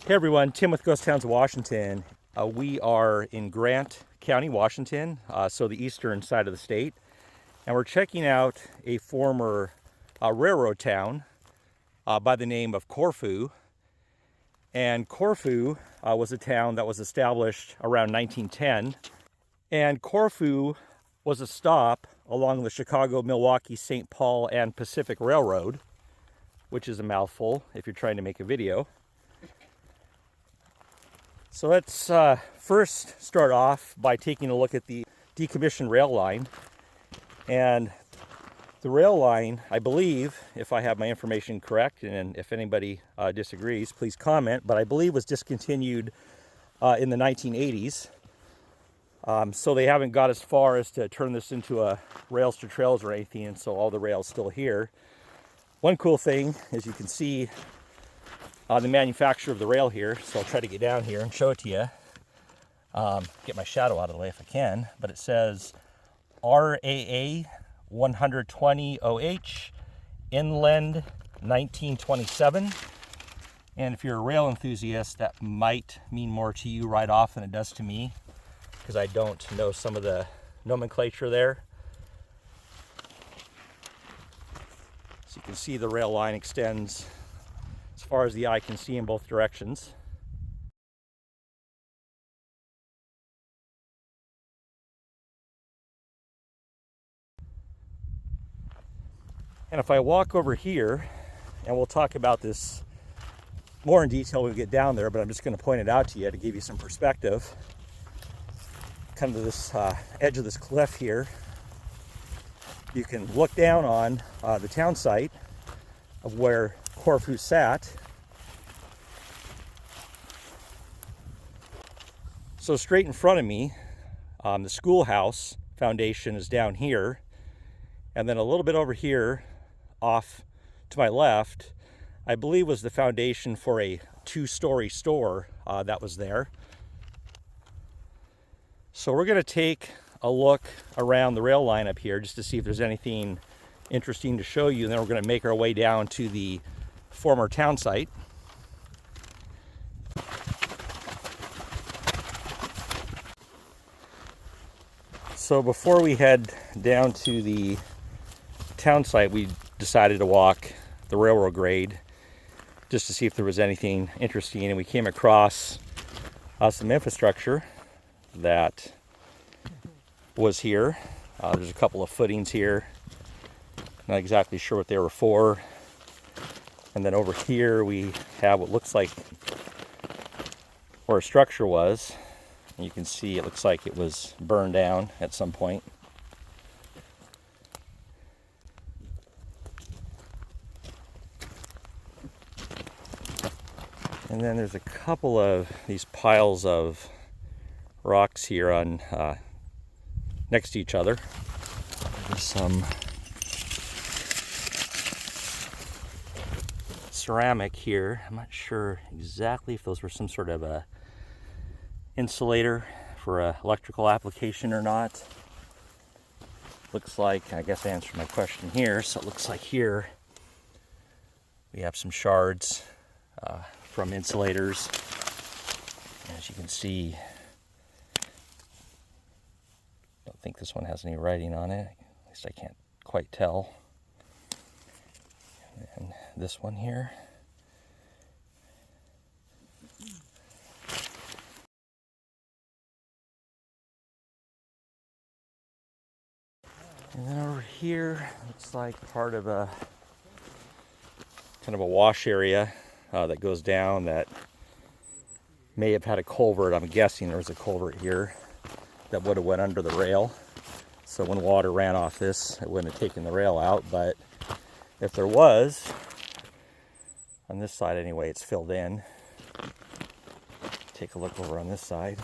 Hey everyone, Tim with Ghost Towns of Washington. We are in Grant County, Washington, so the eastern side of the state. And we're checking out a former railroad town by the name of Corfu. And Corfu was a town that was established around 1910. And Corfu was a stop along the Chicago, Milwaukee, St. Paul, and Pacific Railroad, which is a mouthful if you're trying to make a video. So let's first start off by taking a look at the decommissioned rail line. And the rail line, I believe, if I have my information correct, and if anybody disagrees, please comment, but I believe was discontinued in the 1980s. So they haven't got as far as to turn this into a rails to trails or anything, and so all the rail's still here. One cool thing, as you can see, the manufacturer of the rail here, so I'll try to get down here and show it to you. Get my shadow out of the way if I can, but it says RAA 120OH, Inland 1927. And if you're a rail enthusiast, that might mean more to you right off than it does to me, because I don't know some of the nomenclature there. So you can see the rail line extends as far as the eye can see in both directions. And if I walk over here, and we'll talk about this more in detail when we get down there, but I'm just going to point it out to you to give you some perspective. Kind of this edge of this cliff here, you can look down on the town site of where Corfu sat. So straight in front of me, the Schoolhouse foundation is down here, and then a little bit over here off to my left, I believe was the foundation for a two-story store that was there. So we're going to take a look around the rail line up here just to see if there's anything interesting to show you, and then we're going to make our way down to the former town site. So before we head down to the town site, we decided to walk the railroad grade just to see if there was anything interesting, and we came across some infrastructure that was here. There's a couple of footings here, not exactly sure what they were for. And then over here we have what looks like where a structure was. And you can see it looks like it was burned down at some point. And then there's a couple of these piles of rocks here on next to each other. There's some ceramic here. I'm not sure exactly if those were some sort of a insulator for an electrical application or not. Looks like, I guess I answered my question here, so it looks like here we have some shards from insulators. As you can see, I don't think this one has any writing on it, at least I can't quite tell. And this one here. And then over here, looks like part of a kind of a wash area that goes down that may have had a culvert. I'm guessing there was a culvert here that would have went under the rail. So when water ran off this, it wouldn't have taken the rail out, but if there was, on this side anyway, it's filled in. Take a look over on this side.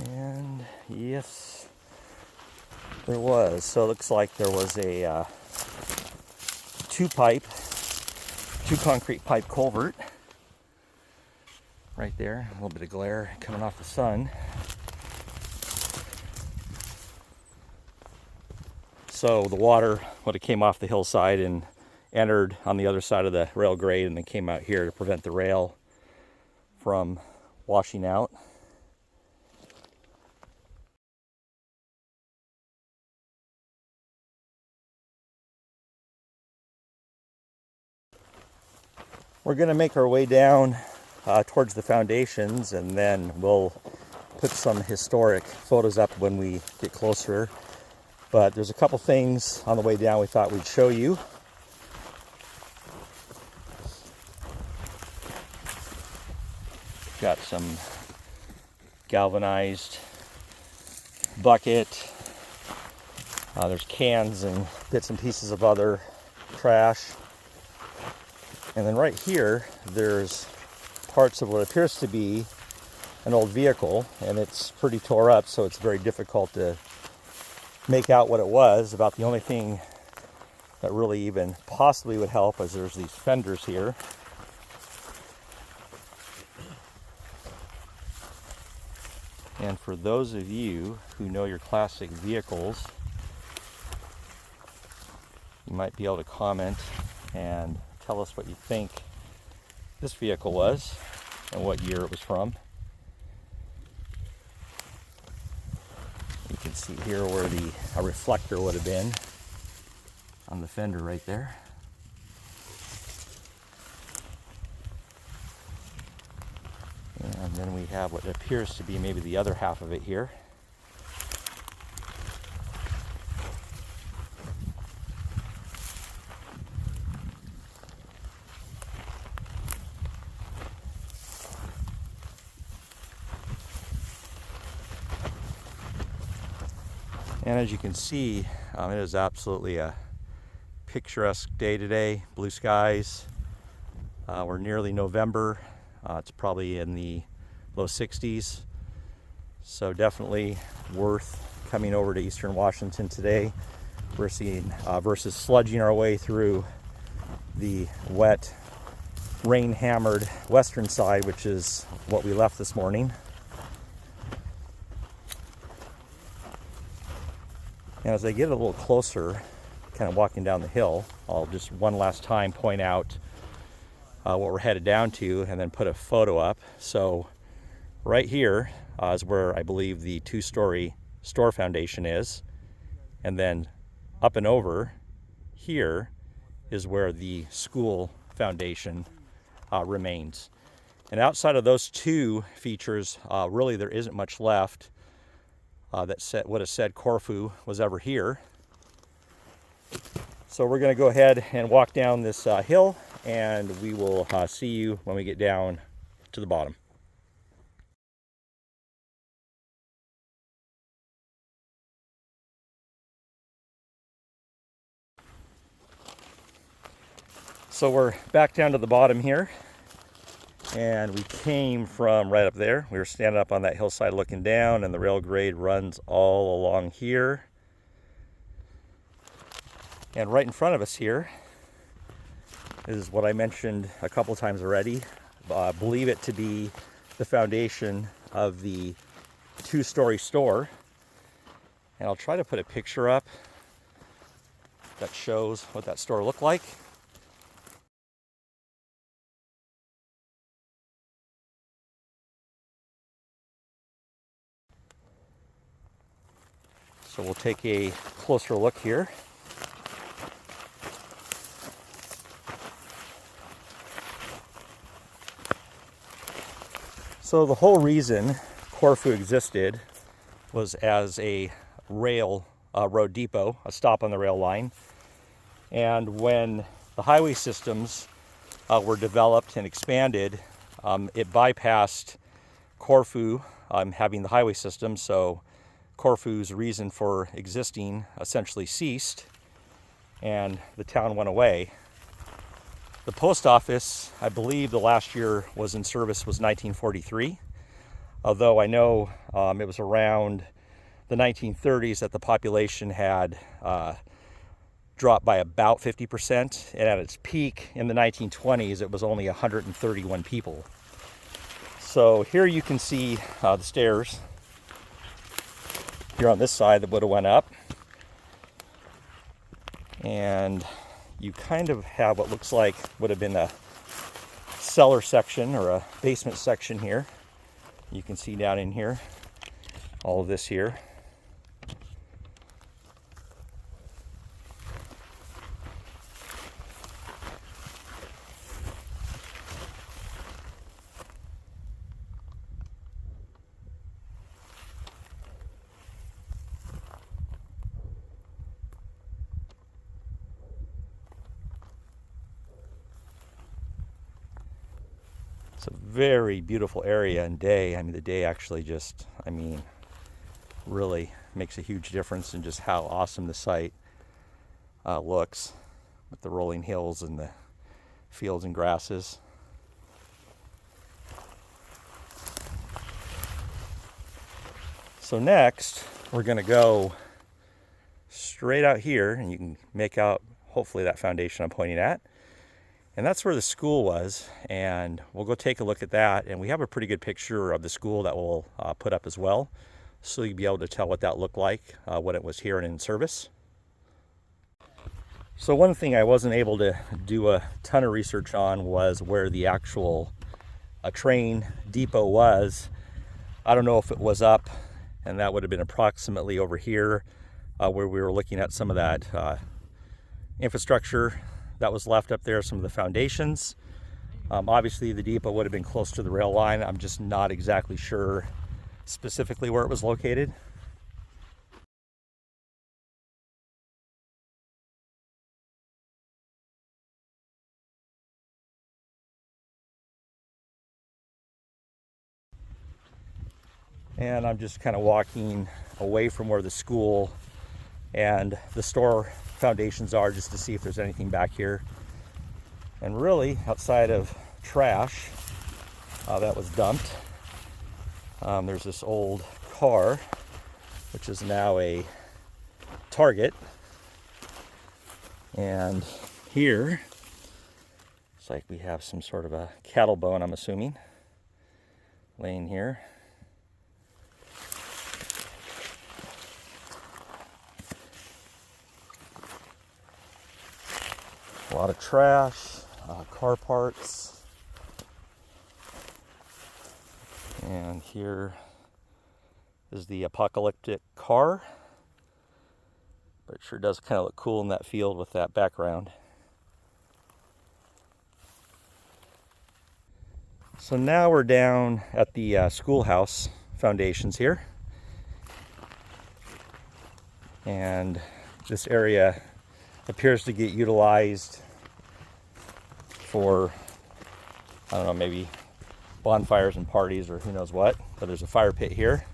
And yes, there was. So it looks like there was a two concrete pipe culvert right there. A little bit of glare coming off the sun. So the water would have came off the hillside and entered on the other side of the rail grade and then came out here to prevent the rail from washing out. We're going to make our way down towards the foundations, and then we'll put some historic photos up when we get closer. But there's a couple things on the way down we thought we'd show you. Got some galvanized bucket. There's cans and bits and pieces of other trash. And then right here, there's parts of what appears to be an old vehicle, and it's pretty tore up, so it's very difficult to make out what it was. About the only thing that really even possibly would help is there's these fenders here. And for those of you who know your classic vehicles, you might be able to comment and tell us what you think this vehicle was and what year it was from. You can see here where a reflector would have been on the fender right there. And then we have what appears to be maybe the other half of it here. And as you can see, it is absolutely a picturesque day today. Blue skies. We're nearly November. It's probably in the low 60s. So definitely worth coming over to Eastern Washington today versus sludging our way through the wet, rain-hammered western side, which is what we left this morning. And as I get a little closer, kind of walking down the hill, I'll just one last time point out what we're headed down to and then put a photo up. So right here is where I believe the two-story store foundation is. And then up and over here is where the school foundation remains. And outside of those two features, really there isn't much left that would have said Corfu was ever here. So we're going to go ahead and walk down this hill, and we will see you when we get down to the bottom. So we're back down to the bottom here, and we came from right up there. We were standing up on that hillside looking down, and the rail grade runs all along here. And right in front of us here is what I mentioned a couple times already. Believe it to be the foundation of the two-story store. And I'll try to put a picture up that shows what that store looked like. So we'll take a closer look here. So the whole reason Corfu existed was as a road depot, a stop on the rail line. And when the highway systems were developed and expanded, it bypassed Corfu having the highway system, so Corfu's reason for existing essentially ceased, and the town went away. The post office, I believe the last year was in service was 1943, although I know it was around the 1930s that the population had dropped by about 50%, and at its peak in the 1920s it was only 131 people. So here you can see the stairs here on this side that would have went up. And you kind of have what looks like would have been a cellar section or a basement section here. You can see down in here all of this here. It's a very beautiful area and day. I mean, the day actually just, really makes a huge difference in just how awesome the site looks with the rolling hills and the fields and grasses. So next, we're going to go straight out here, and you can make out hopefully that foundation I'm pointing at. And that's where the school was, and we'll go take a look at that. And we have a pretty good picture of the school that we'll put up as well, so you'll be able to tell what that looked like when it was here and in service. So one thing I wasn't able to do a ton of research on was where the actual train depot was. I don't know if it was up, and that would have been approximately over here where we were looking at some of that infrastructure that was left up there, some of the foundations. Obviously the depot would have been close to the rail line. I'm just not exactly sure specifically where it was located. And I'm just kind of walking away from where the school and the store foundations are, just to see if there's anything back here. And really, outside of trash that was dumped, there's this old car, which is now a Target. And here, it's like we have some sort of a cattle bone, I'm assuming, laying here. A lot of trash, car parts. And here is the apocalyptic car. But it sure does kind of look cool in that field with that background. So now we're down at the Schoolhouse foundations here. And this area appears to get utilized for, I don't know, maybe bonfires and parties or who knows what. But there's a fire pit here,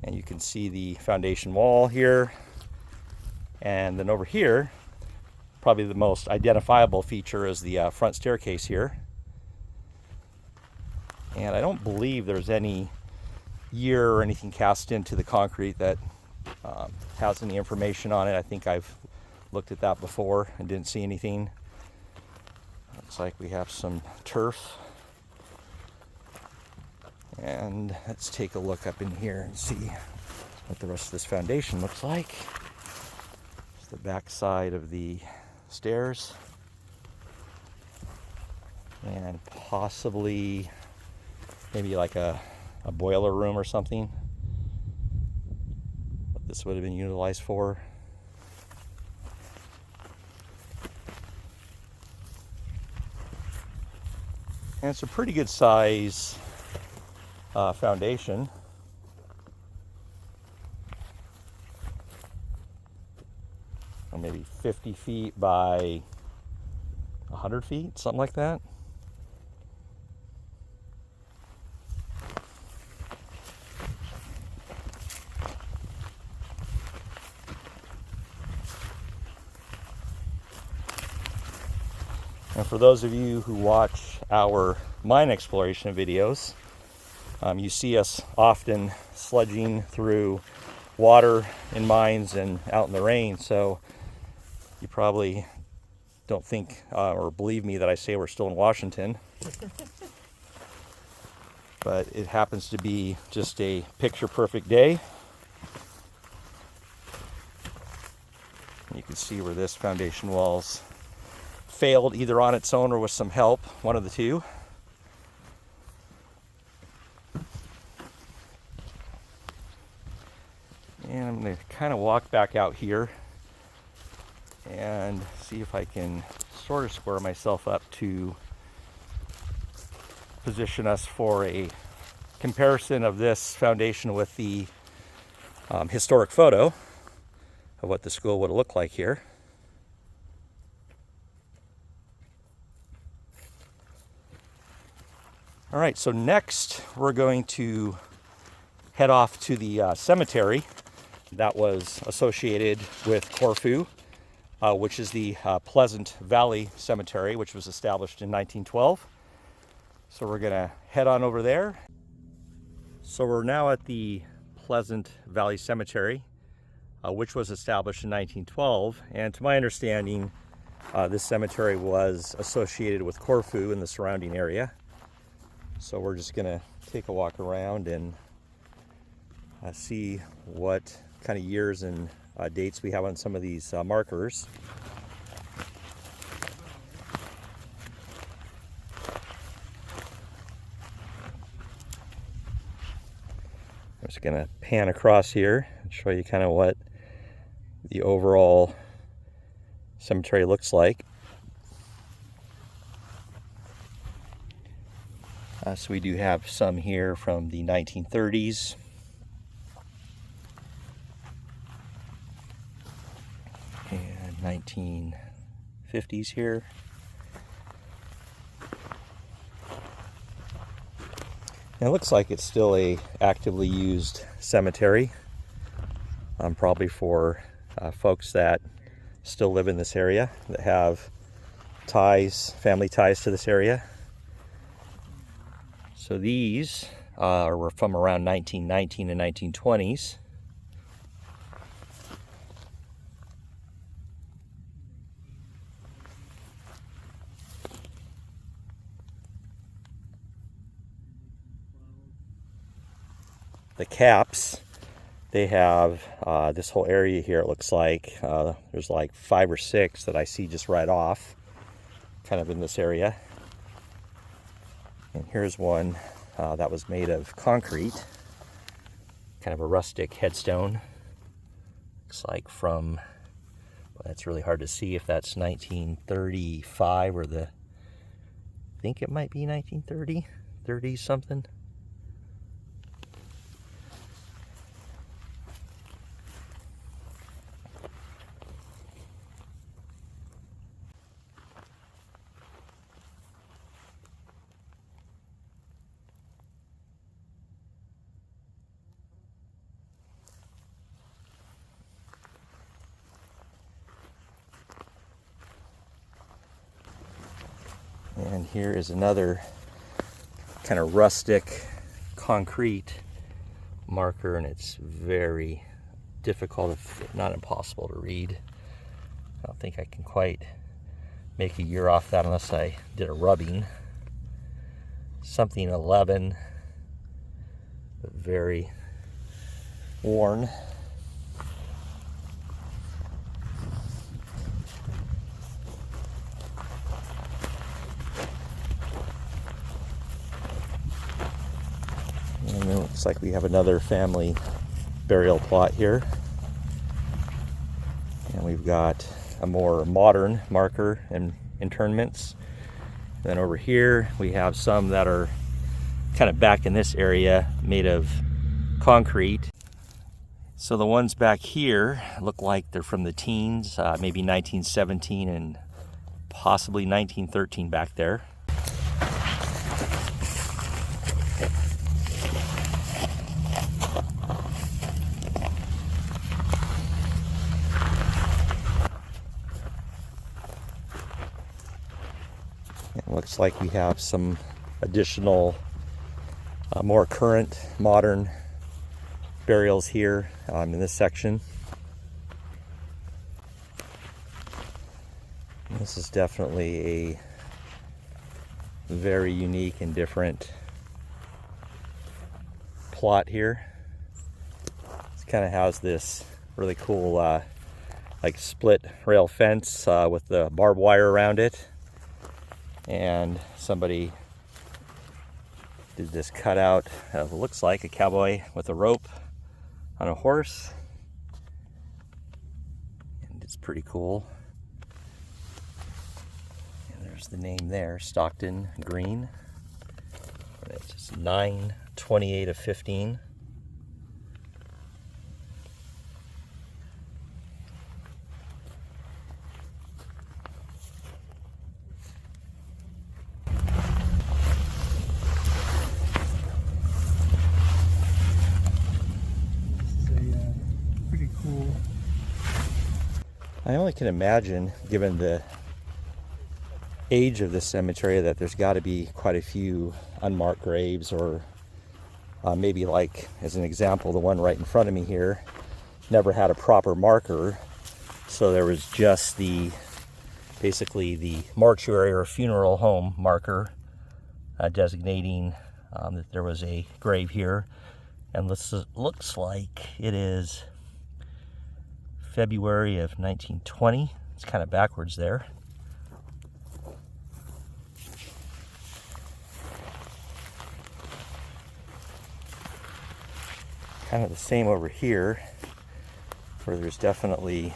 and you can see the foundation wall here. And then over here, probably the most identifiable feature is the front staircase here. And I don't believe there's any year or anything cast into the concrete that has any information on it. I think I've looked at that before and didn't see anything. Looks like we have some turf. And let's take a look up in here and see what the rest of this foundation looks like. It's the back side of the stairs. And possibly maybe like a boiler room or something. What this would have been utilized for. And it's a pretty good size foundation. Or maybe 50 feet by 100 feet, something like that. And for those of you who watch our mine exploration videos, you see us often sledging through water in mines and out in the rain. So you probably don't think or believe me that I say we're still in Washington. But it happens to be just a picture perfect day. You can see where this foundation wall's failed either on its own or with some help, one of the two. And I'm going to kind of walk back out here and see if I can sort of square myself up to position us for a comparison of this foundation with the historic photo of what the school would look like here. All right, so next we're going to head off to the cemetery that was associated with Corfu, which is the Pleasant Valley Cemetery, which was established in 1912. So we're gonna head on over there. So we're now at the Pleasant Valley Cemetery, which was established in 1912. And to my understanding, this cemetery was associated with Corfu in the surrounding area. So we're just gonna take a walk around and see what kind of years and dates we have on some of these markers. I'm just going to pan across here and show you kind of what the overall cemetery looks like. So we do have some here from the 1930s. And 1950s here. And it looks like it's still a actively used cemetery, probably for folks that still live in this area, that have ties, family ties to this area. So these were from around 1919 and 1920s. The caps, they have this whole area here, it looks like. There's like 5 or 6 that I see just right off, kind of in this area. And here's one that was made of concrete, kind of a rustic headstone. Looks like from, well, that's really hard to see if that's 1935 or I think it might be 1930, 30 something. And here is another kind of rustic concrete marker, and it's very difficult, if not impossible, to read. I don't think I can quite make a year off that unless I did a rubbing. Something 11, but very worn. And it looks like we have another family burial plot here. And we've got a more modern marker and interments. Then over here we have some that are kind of back in this area, made of concrete. So the ones back here look like they're from the teens, maybe 1917 and possibly 1913 back there. It looks like we have some additional, more current, modern burials here in this section. This is definitely a very unique and different plot here. It kind of has this really cool like split rail fence with the barbed wire around it. And somebody did this cutout of what looks like a cowboy with a rope on a horse. And it's pretty cool. And there's the name there, Stockton Green. It's 9/28 of 15. Pretty cool. I only can imagine, given the age of this cemetery, that there's got to be quite a few unmarked graves, or maybe, like as an example, the one right in front of me here never had a proper marker, so there was just basically the mortuary or funeral home marker designating that there was a grave here. And this looks like it is February of 1920. It's kind of backwards there. Kind of the same over here, where there's definitely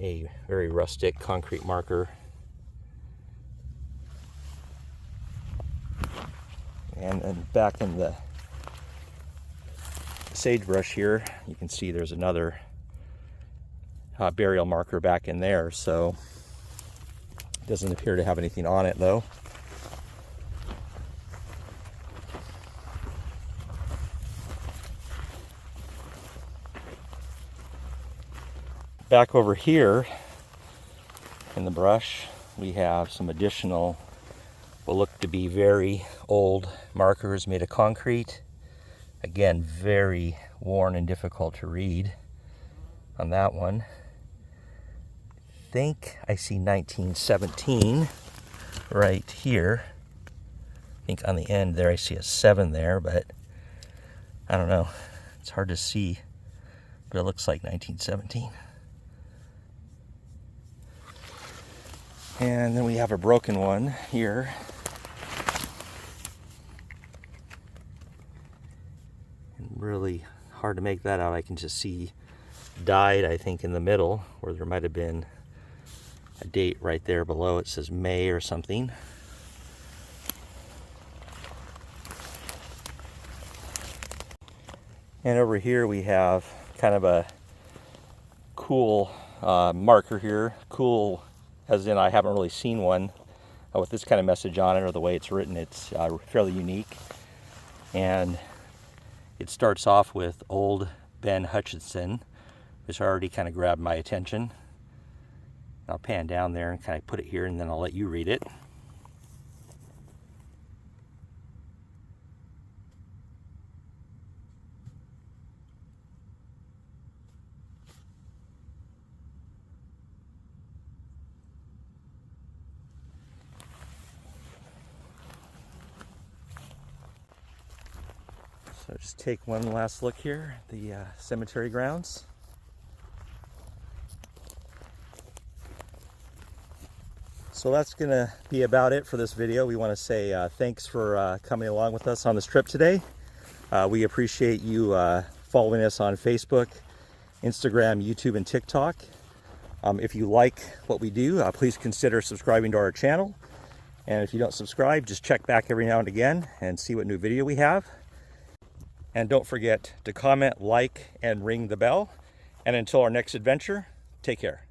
a very rustic concrete marker. And then back in the sagebrush here, you can see there's another burial marker back in there, so it doesn't appear to have anything on it though. Back over here in the brush, we have some additional what look to be very old markers made of concrete. Again, very worn and difficult to read on that one. I think I see 1917 right here. I think on the end there I see a 7 there, but I don't know. It's hard to see, but it looks like 1917. And then we have a broken one here. And really hard to make that out. I can just see died, I think, in the middle, where there might have been a date right there below. It says May or something. And over here we have kind of a cool marker here. Cool as in I haven't really seen one with this kind of message on it, or the way it's written. It's fairly unique. And it starts off with Old Ben Hutchinson, which already kind of grabbed my attention. I'll pan down there and kind of put it here, and then I'll let you read it. So just take one last look here at the cemetery grounds. So that's going to be about it for this video. We want to say thanks for coming along with us on this trip today. We appreciate you following us on Facebook, Instagram, YouTube, and TikTok. If you like what we do, please consider subscribing to our channel. And if you don't subscribe, just check back every now and again and see what new video we have. And don't forget to comment, like, and ring the bell. And until our next adventure, take care.